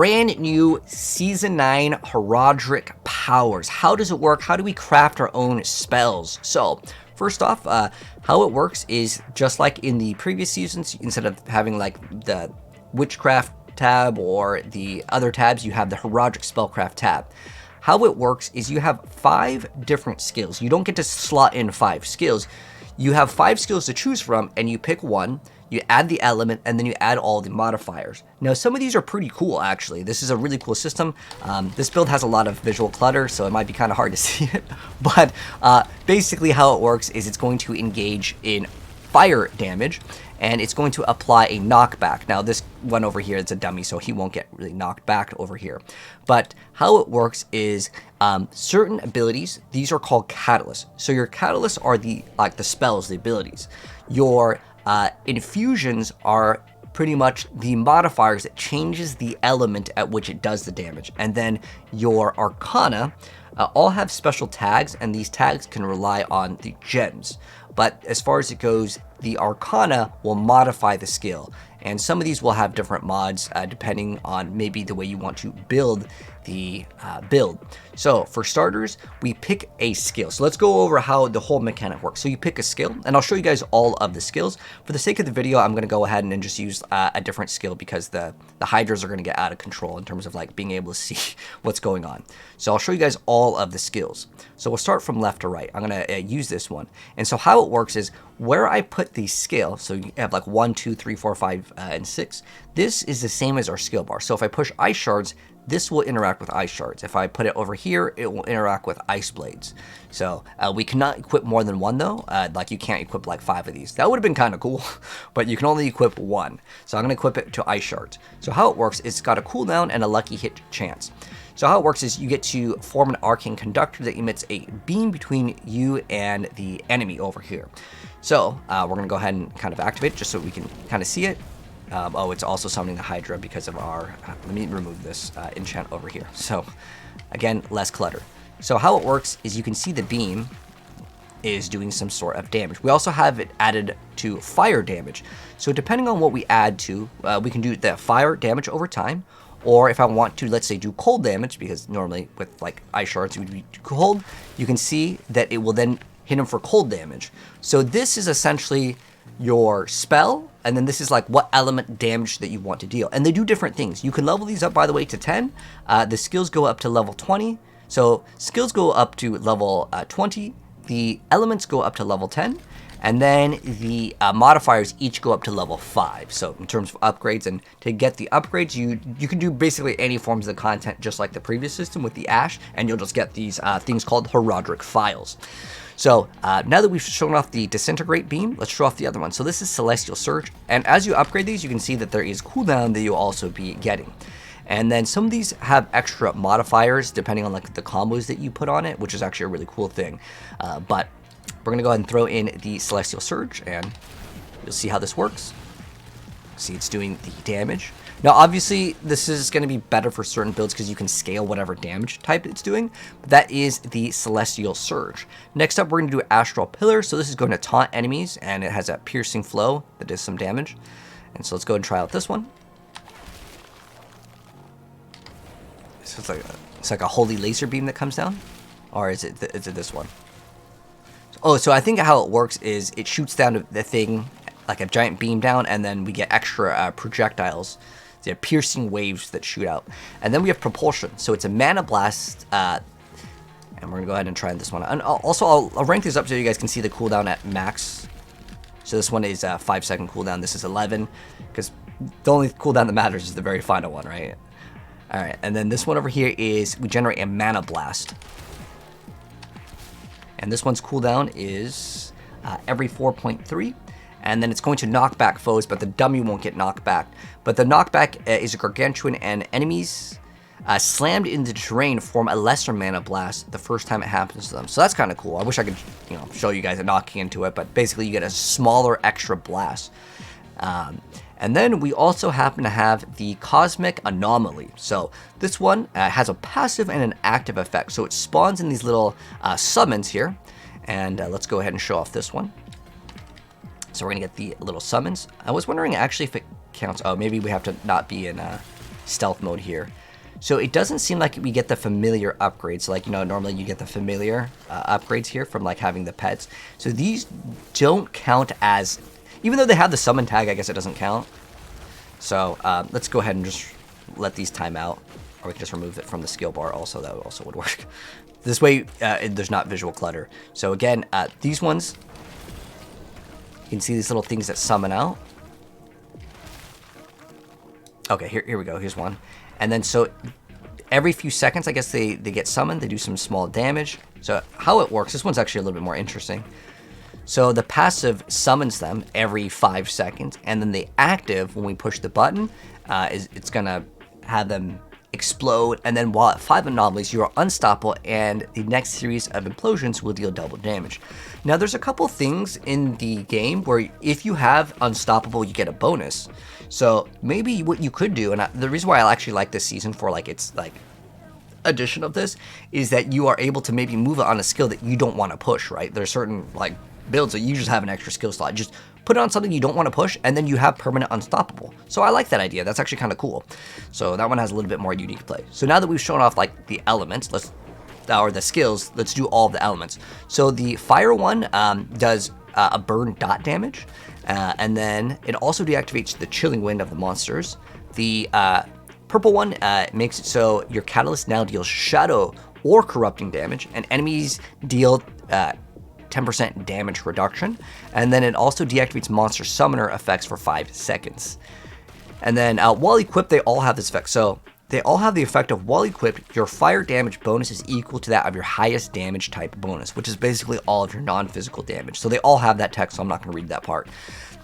Brand new Season 9 Horadric powers. How does it work? How do we craft our own spells? So, first off, how it works is just like in the previous seasons, instead of having like the Witchcraft tab or the other tabs, you have the Horadric Spellcraft tab. How it works is you have 5 different skills. You don't get to slot in 5 skills. You have 5 skills to choose from, and you pick one. You add the element, and then you add all the modifiers. Now, some of these are pretty cool, actually. This is a really cool system. This build has a lot of visual clutter, so it might be kind of hard to see it. But basically how it works is it's going to engage in fire damage, and it's going to apply a knockback. Now, this one over here, it's a dummy, so he won't get really knocked back over here. But how it works is certain abilities, these are called catalysts. So your catalysts are the spells, the abilities. Your infusions are pretty much the modifiers that changes the element at which it does the damage. And then your Arcana all have special tags, and these tags can rely on the gems. But as far as it goes, the Arcana will modify the skill. And some of these will have different mods depending on maybe the way you want to build the build. So for starters, we pick a skill. So let's go over how the whole mechanic works. So you pick a skill, and I'll show you guys all of the skills. For the sake of the video, I'm going to go ahead and just use a different skill because the hydras are going to get out of control in terms of like being able to see what's going on. So I'll show you guys all of the skills. So we'll start from left to right. I'm going to use this one. And so how it works is where I put the skill, so you have like 1, 2, 3, 4, 5, and 6. This is the same as our skill bar. So if I push ice shards, this will interact with ice shards. If I put it over here, it will interact with ice blades. So we cannot equip more than one though. Like you can't equip like 5 of these. That would have been kind of cool, but you can only equip 1. So I'm going to equip it to ice shards. So how it works is it's got a cooldown and a lucky hit chance. So how it works is you get to form an arcane conductor that emits a beam between you and the enemy over here. So we're going to go ahead and kind of activate it just so we can kind of see it. Oh, it's also summoning the Hydra because of our, let me remove this enchant over here. So again, less clutter. So how it works is you can see the beam is doing some sort of damage. We also have it added to fire damage. So depending on what we add to, we can do the fire damage over time. Or if I want to, let's say, do cold damage, because normally with like ice shards, you would be cold, you can see that it will then hit him for cold damage. So this is essentially your spell, and then this is like what element damage that you want to deal. And they do different things. You can level these up, by the way, to 10. The skills go up to level 20. So skills go up to level 20. The elements go up to level 10. And then the modifiers each go up to level 5. So in terms of upgrades, and to get the upgrades, you can do basically any forms of the content just like the previous system with the Ash, and you'll just get these things called Horadric files. So now that we've shown off the Disintegrate Beam, let's show off the other one. So this is Celestial Surge, and as you upgrade these, you can see that there is cooldown that you'll also be getting. And then some of these have extra modifiers depending on like the combos that you put on it, which is actually a really cool thing. But we're going to go ahead and throw in the Celestial Surge, and you'll see how this works. See, it's doing the damage. Now, obviously, this is going to be better for certain builds because you can scale whatever damage type it's doing. But that is the Celestial Surge. Next up, we're going to do Astral Pillar. So this is going to taunt enemies, and it has a piercing flow that does some damage. And so let's go and try out this one. So it's like a holy laser beam that comes down. Or is it this one? Oh, so I think how it works is it shoots down the thing like a giant beam down, and then we get extra projectiles. They're piercing waves that shoot out. And then we have Propulsion. So it's a Mana Blast, and we're going to go ahead and try this one. And also, I'll rank these up so you guys can see the cooldown at max. So this one is a 5-second cooldown. This is 11, because the only cooldown that matters is the very final one, right? All right, and then this one over here is we generate a Mana Blast. And this one's cooldown is every 4.3. And then it's going to knock back foes, but the dummy won't get knocked back. But the knockback is a gargantuan, and enemies slammed into the terrain form a lesser mana blast the first time it happens to them. So that's kind of cool. I wish I could, show you guys a knocking into it, but basically you get a smaller extra blast. And then we also happen to have the Cosmic Anomaly. So this one has a passive and an active effect. So it spawns in these little summons here. And let's go ahead and show off this one. So we're going to get the little summons. I was wondering actually if it counts. Oh, maybe we have to not be in stealth mode here. So it doesn't seem like we get the familiar upgrades. Like, you know, normally you get the familiar upgrades here from like having the pets. So these don't count as, even though they have the summon tag, I guess it doesn't count. So let's go ahead and just let these time out. Or we can just remove it from the skill bar also. That also would work. This way, there's not visual clutter. So again, these ones, you can see these little things that summon out. Okay, here we go. Here's one. And then so every few seconds, I guess they get summoned. They do some small damage. So how it works, this one's actually a little bit more interesting. So the passive summons them every 5 seconds. And then the active, when we push the button, it's going to have them explode. And then while at 5 anomalies, you are unstoppable. And the next series of implosions will deal double damage. Now, there's a couple things in the game where if you have unstoppable, you get a bonus. So maybe what you could do, and the reason why I actually like this season for like its like addition of this, is that you are able to maybe move it on a skill that you don't want to push, right? There's certain like builds that you just have an extra skill slot. Just put it on something you don't want to push, and then you have permanent unstoppable. So I like that idea. That's actually kind of cool. So that one has a little bit more unique play. So now that we've shown off like the elements, or the skills, let's do all of the elements. So the fire one does a burn dot damage. And then it also deactivates the chilling wind of the monsters. The purple one makes it so your catalyst now deals shadow or corrupting damage, and enemies deal 10% damage reduction. And then it also deactivates monster summoner effects for 5 seconds. And then while equipped, they all have this effect. So they all have the effect of while equipped, your fire damage bonus is equal to that of your highest damage type bonus, which is basically all of your non-physical damage. So they all have that text, so I'm not going to read that part.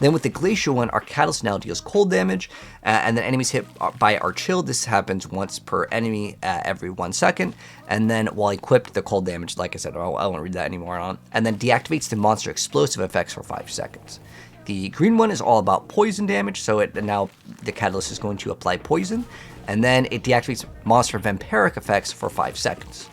Then with the glacial one, our catalyst now deals cold damage, and then enemies hit by our chill. This happens once per enemy every 1 second. And then while equipped, the cold damage, like I said, I won't read that anymore on. And then deactivates the monster explosive effects for 5 seconds. The green one is all about poison damage, so now the catalyst is going to apply poison. And then it deactivates monster vampiric effects for 5 seconds.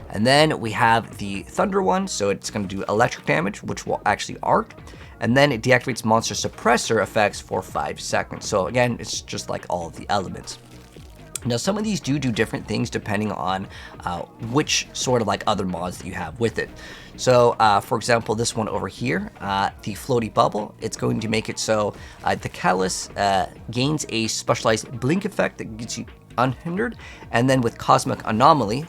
And then we have the thunder one, so it's going to do electric damage, which will actually arc. And then it deactivates monster suppressor effects for 5 seconds. So again, it's just like all of the elements. Now, some of these do different things depending on which sort of like other mods that you have with it. So, for example, this one over here, the floaty bubble, it's going to make it so the catalyst gains a specialized blink effect that gets you unhindered. And then with cosmic anomaly,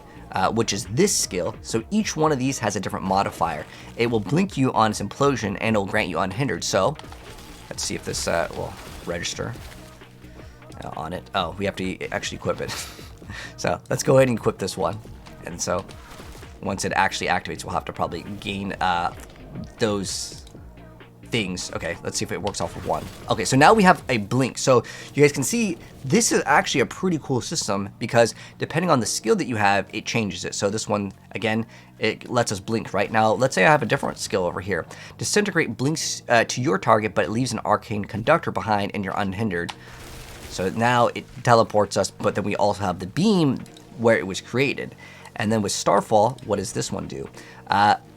which is this skill, so each one of these has a different modifier. It will blink you on its implosion and it will grant you unhindered. So, let's see if this will register on it. Oh, we have to actually equip it. So let's go ahead and equip this one. And so once it actually activates, we'll have to probably gain those things. Okay, let's see if it works off of one. Okay, so now we have a blink. So you guys can see this is actually a pretty cool system because depending on the skill that you have, it changes it. So this one, again, it lets us blink right now. Let's say I have a different skill over here. Disintegrate blinks to your target, but it leaves an arcane conductor behind and you're unhindered. So now it teleports us, but then we also have the beam where it was created. And then with Starfall, what does this one do?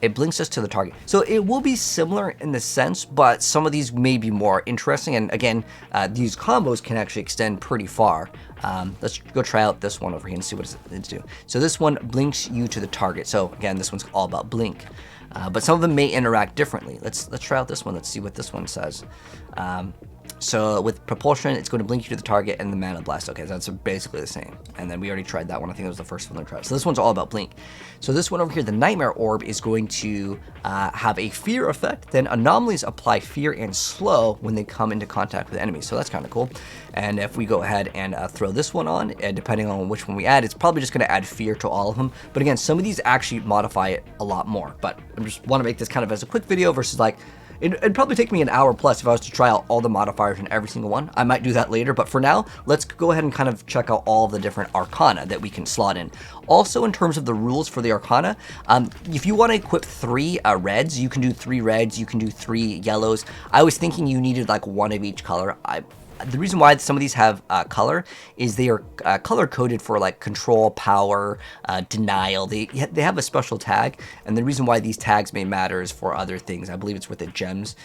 It blinks us to the target. So it will be similar in the sense, but some of these may be more interesting. And again, these combos can actually extend pretty far. Let's go try out this one over here and see what it's do. So this one blinks you to the target. So again, this one's all about blink. But some of them may interact differently. Let's try out this one. Let's see what this one says. So with propulsion, it's going to blink you to the target and the mana blast. Okay, that's basically the same. And then we already tried that one. I think it was the first one I tried. So this one's all about blink. So this one over here, the Nightmare Orb, is going to have a fear effect. Then anomalies apply fear and slow when they come into contact with enemies. So that's kind of cool. And if we go ahead and throw this one on, and depending on which one we add, it's probably just going to add fear to all of them. But again, some of these actually modify it a lot more. But I just want to make this kind of as a quick video versus like, it'd probably take me an hour plus if I was to try out all the modifiers in every single one. I might do that later, but for now, let's go ahead and kind of check out all of the different Arcana that we can slot in. Also, in terms of the rules for the Arcana, if you want to equip 3 reds, you can do 3 reds, you can do 3 yellows. I was thinking you needed like 1 of each color. the reason why some of these have color is they are color coded for like control, power, denial. They have a special tag, and the reason why these tags may matter is for other things. I believe it's with the gems.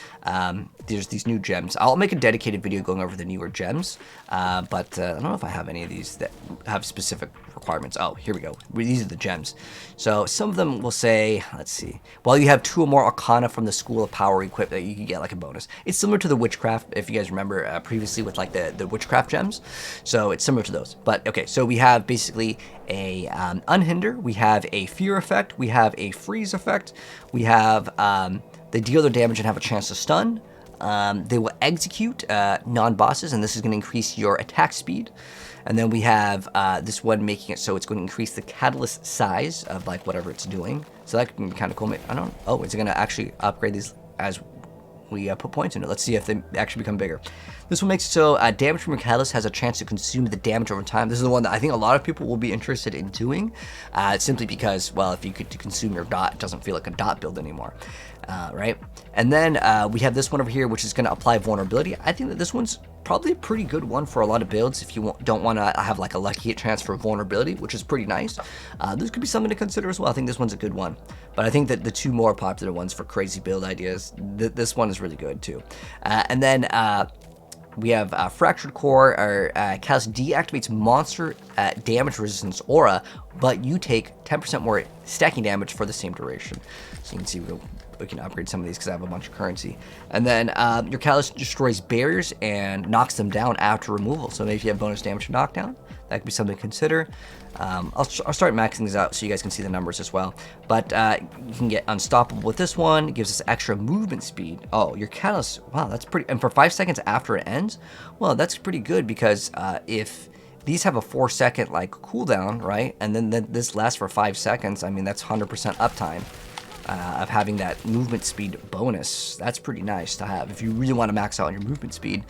There's these new gems. I'll make a dedicated video going over the newer gems, but I don't know if I have any of these that have specific requirements. Oh, here we go. These are the gems. So some of them will say, let's see, while you have 2 or more Arcana from the School of Power equipped, you can get like a bonus. It's similar to the Witchcraft, if you guys remember previously with like the Witchcraft gems. So it's similar to those. But okay, so we have basically a Unhinder, we have a Fear effect, we have a Freeze effect, we have they deal their damage and have a chance to stun. They will execute non-bosses, and this is going to increase your attack speed. And then we have this one making it so it's going to increase the catalyst size of like whatever it's doing. So that can be kind of cool. I don't know. Oh, is it going to actually upgrade these as we put points in it? Let's see if they actually become bigger. This one makes it so damage from your catalyst has a chance to consume the damage over time. This is the one that I think a lot of people will be interested in doing, simply because, well, if you could consume your dot, it doesn't feel like a dot build anymore, right? And then we have this one over here, which is going to apply vulnerability. I think that this one's probably a pretty good one for a lot of builds if you don't want to have like a lucky hit chance for vulnerability, which is pretty nice. This could be something to consider as well. I think this one's a good one. But I think that the 2 more popular ones for crazy build ideas, this one is really good too. And then we have Fractured Core, or Callus deactivates monster damage resistance aura, but you take 10% more stacking damage for the same duration. So you can see we can upgrade some of these because I have a bunch of currency. And then your Callus destroys barriers and knocks them down after removal. So maybe if you have bonus damage to knockdown, that could be something to consider. I'll start maxing these out so you guys can see the numbers as well. But you can get Unstoppable with this one. It gives us extra movement speed. Oh, your Callus, wow, that's pretty. And for 5 seconds after it ends, well, that's pretty good because if these have a 4-second like cooldown, right? And then this lasts for 5 seconds. I mean, that's 100% uptime. Of having that movement speed bonus. That's pretty nice to have if you really want to max out on your movement speed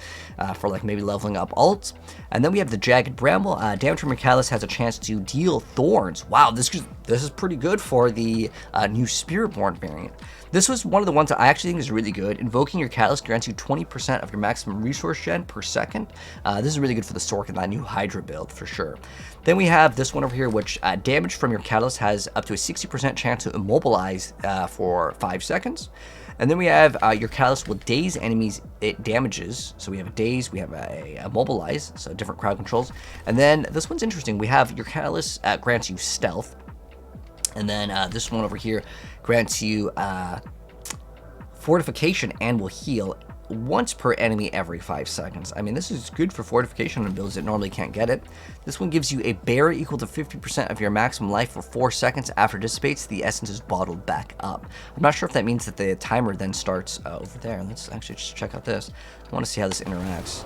for like maybe leveling up alts. And then we have the Jagged Bramble. Damage from your Callus has a chance to deal thorns. Wow, this is pretty good for the new Spiritborn variant. This was one of the ones that I actually think is really good. Invoking your Callus grants you 20% of your maximum resource gen per second. This is really good for the Sorc and that new Hydra build for sure. Then we have this one over here, which damage from your Callus has up to a 60% chance to immobilize for 5 seconds. And then we have your Callus will daze enemies it damages. So we have a daze, we have a immobilize, so different crowd controls. And then this one's interesting. We have your Callus grants you stealth. And then this one over here grants you fortification and will heal once per enemy every 5 seconds. I mean, this is good for fortification on builds that normally can't get it. This one gives you a barrier equal to 50% of your maximum life for 4 seconds. After it dissipates, the essence is bottled back up. I'm not sure if that means that the timer then starts over there. Let's actually just check out this. I want to see how this interacts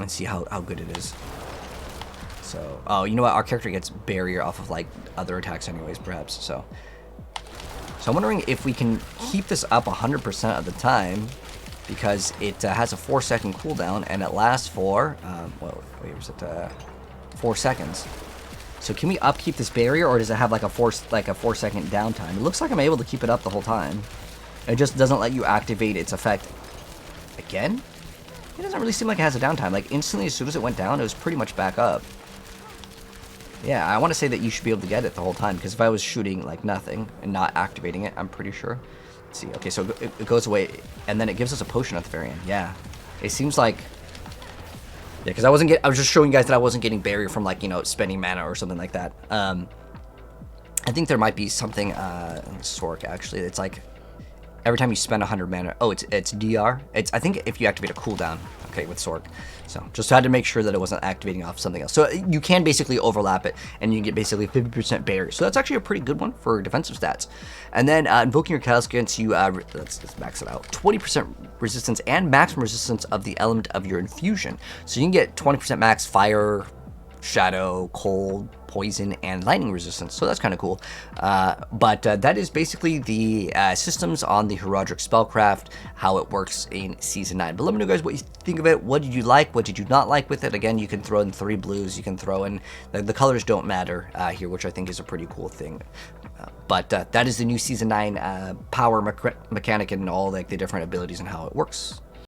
and see how good it is. So, oh, you know what? Our character gets barrier off of like other attacks anyways, perhaps. So I'm wondering if we can keep this up 100% of the time, because it has a 4-second cooldown and it lasts for, well, wait, was it 4 seconds? So can we upkeep this barrier, or does it have like a 4-second downtime? It looks like I'm able to keep it up the whole time. It just doesn't let you activate its effect again. It doesn't really seem like it has a downtime. Like instantly, as soon as it went down, it was pretty much back up. Yeah, I want to say that you should be able to get it the whole time, because if I was shooting like nothing and not activating it, I'm pretty sure. Let's see. Okay, so it goes away, and then it gives us a potion at the very end. Yeah, it seems like, yeah, because I was just showing you guys that I wasn't getting barrier from like, you know, spending mana or something like that. I think there might be something in Sorc actually. It's like every time you spend 100 mana. Oh, it's DR. I think if you activate a cooldown. Okay, with Sorc. So just had to make sure that it wasn't activating off something else. So you can basically overlap it, and you can get basically 50% barrier. So that's actually a pretty good one for defensive stats. And then invoking your Callus grants you, let's max it out, 20% resistance and maximum resistance of the element of your infusion. So you can get 20% max fire, shadow, cold, poison, and lightning resistance. So that's kind of cool. But that is basically the systems on the Horadric spellcraft, how it works in Season 9. But let me know, guys, what you think of it. What did you like? What did you not like with it? Again, you can throw in 3 blues. You can throw in, the colors don't matter here, which I think is a pretty cool thing. But that is the new Season 9 power mechanic and all like the different abilities and how it works.